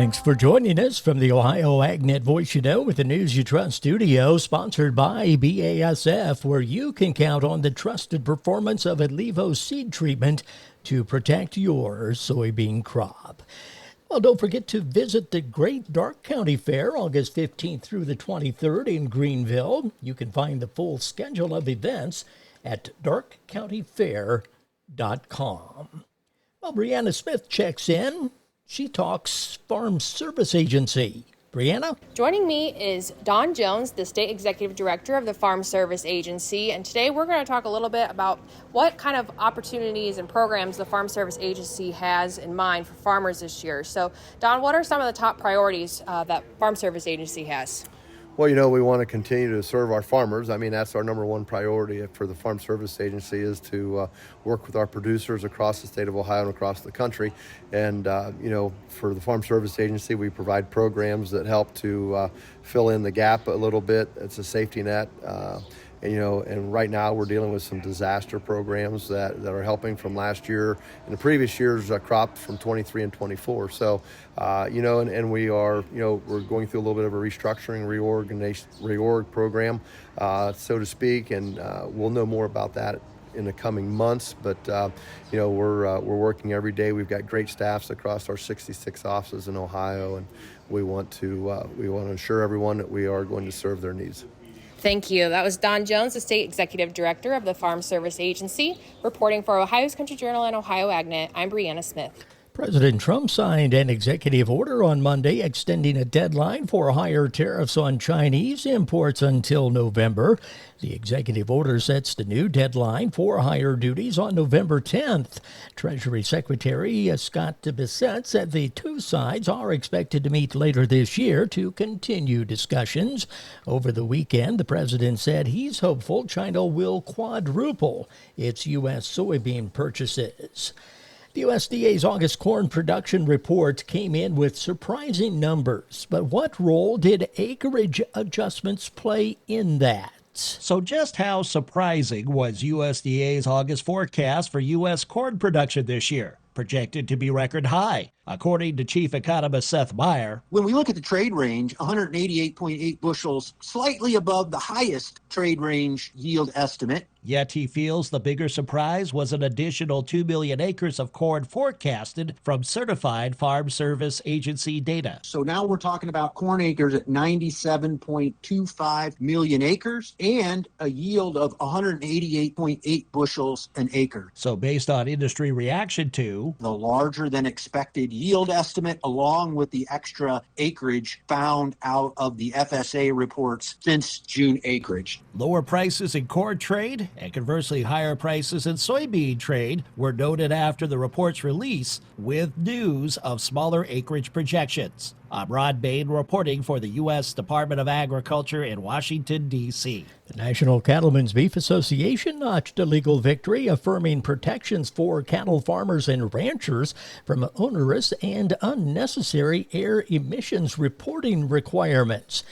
Thanks for joining us from the Ohio AgNet Voice You Know with the News You Trust studio, sponsored by BASF, where you can count on the trusted performance of Adlevo seed treatment to protect your soybean crop. Well, don't forget to visit the Great Darke County Fair, August 15th through the 23rd in Greenville. You can find the full schedule of events at darkecountyfair.com. Well, Brianna Smith checks in. She talks Farm Service Agency. Brianna? Joining me is Don Jones, the State Executive Director of the Farm Service Agency. And today we're going to talk a little bit about what kind of opportunities and programs the Farm Service Agency has in mind for farmers this year. So, Don, what are some of the top priorities that Farm Service Agency has? Well, we want to continue to serve our farmers. I mean, that's our number one priority for the Farm Service Agency is to work with our producers across the state of Ohio and across the country. And, for the Farm Service Agency, we provide programs that help to fill in the gap a little bit. It's a safety net. And right now we're dealing with some disaster programs that are helping from last year and the previous year's crop from 23 and 24. So, and we are, we're going through a little bit of a restructuring, reorg program, so to speak, and we'll know more about that in the coming months. But, we're working every day. We've got great staffs across our 66 offices in Ohio, and we want to ensure everyone that we are going to serve their needs. Thank you. That was Don Jones, the State Executive Director of the Farm Service Agency, reporting for Ohio's Country Journal and Ohio AgNet. I'm Brianna Smith. President Trump signed an executive order on Monday extending a deadline for higher tariffs on Chinese imports until November. The executive order sets the new deadline for higher duties on November 10th. Treasury Secretary Scott Bessent said the two sides are expected to meet later this year to continue discussions. Over the weekend, the president said he's hopeful China will quadruple its U.S. soybean purchases. The USDA's August corn production report came in with surprising numbers, but what role did acreage adjustments play in that? So just how surprising was USDA's August forecast for U.S. corn production this year? Projected to be record high, according to Chief Economist Seth Meyer. When we look at the trade range, 188.8 bushels, slightly above the highest trade range yield estimate. Yet he feels the bigger surprise was an additional 2 million acres of corn forecasted from certified Farm Service Agency data. So now we're talking about corn acres at 97.25 million acres and a yield of 188.8 bushels an acre. So based on industry reaction to the larger than expected yield estimate, along with the extra acreage found out of the FSA reports since June acreage. Lower prices in corn trade and conversely higher prices in soybean trade were noted after the report's release, with news of smaller acreage projections. I'm Rod Bain reporting for the U.S. Department of Agriculture in Washington, D.C. The National Cattlemen's Beef Association notched a legal victory, affirming protections for cattle farmers and ranchers from onerous and unnecessary air emissions reporting requirements.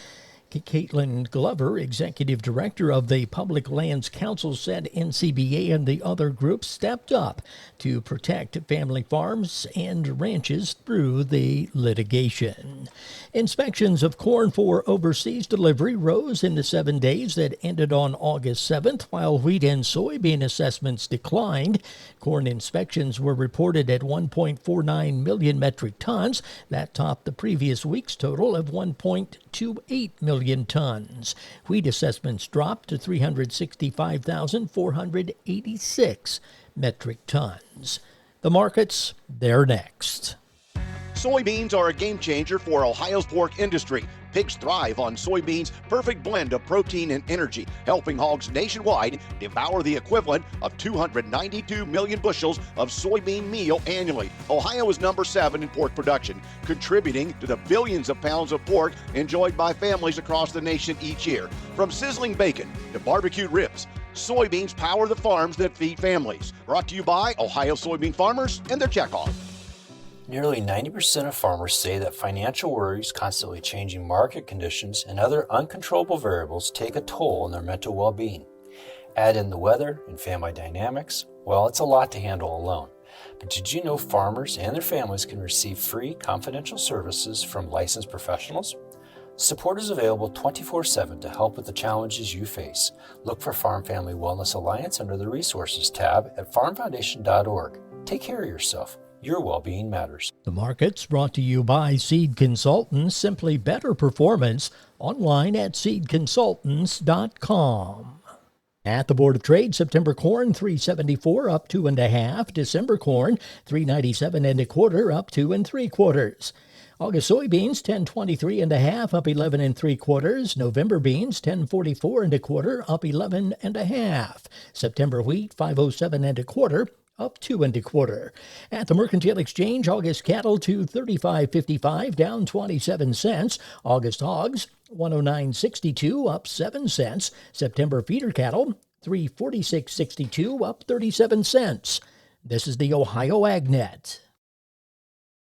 Caitlin Glover, Executive Director of the Public Lands Council, said NCBA and the other groups stepped up to protect family farms and ranches through the litigation. Inspections of corn for overseas delivery rose in the 7 days that ended on August 7th, while wheat and soybean assessments declined. Corn inspections were reported at 1.49 million metric tons. That topped the previous week's total of 1.28 million tons. Wheat assessments dropped to 365,486 metric tons. The markets, they're next. Soybeans are a game changer for Ohio's pork industry. Pigs thrive on soybeans' perfect blend of protein and energy, helping hogs nationwide devour the equivalent of 292 million bushels of soybean meal annually. Ohio is number 7 in pork production, contributing to the billions of pounds of pork enjoyed by families across the nation each year. From sizzling bacon to barbecued ribs, soybeans power the farms that feed families. Brought to you by Ohio soybean farmers and their checkoff. Nearly 90% of farmers say that financial worries, constantly changing market conditions, and other uncontrollable variables take a toll on their mental well-being. Add in the weather and family dynamics, well, it's a lot to handle alone. But did you know farmers and their families can receive free confidential services from licensed professionals? Support is available 24/7 to help with the challenges you face. Look for Farm Family Wellness Alliance under the Resources tab at farmfoundation.org. Take care of yourself. Your well-being matters. The market's brought to you by Seed Consultants, simply better performance, online at seedconsultants.com. At the Board of Trade, September corn $3.74 up 2 1/2. December corn $3.97 1/4 up 2 3/4. August soybeans $10.23 1/2 up 11 3/4. November beans $10.44 1/4 up 11 1/2. September wheat $5.07 1/4 up 2 1/4. At the Mercantile Exchange, August cattle $235.55 down 27 cents. August hogs $109.62 up 7 cents. September feeder cattle $346.62 up 37 cents. This is the Ohio AgNet.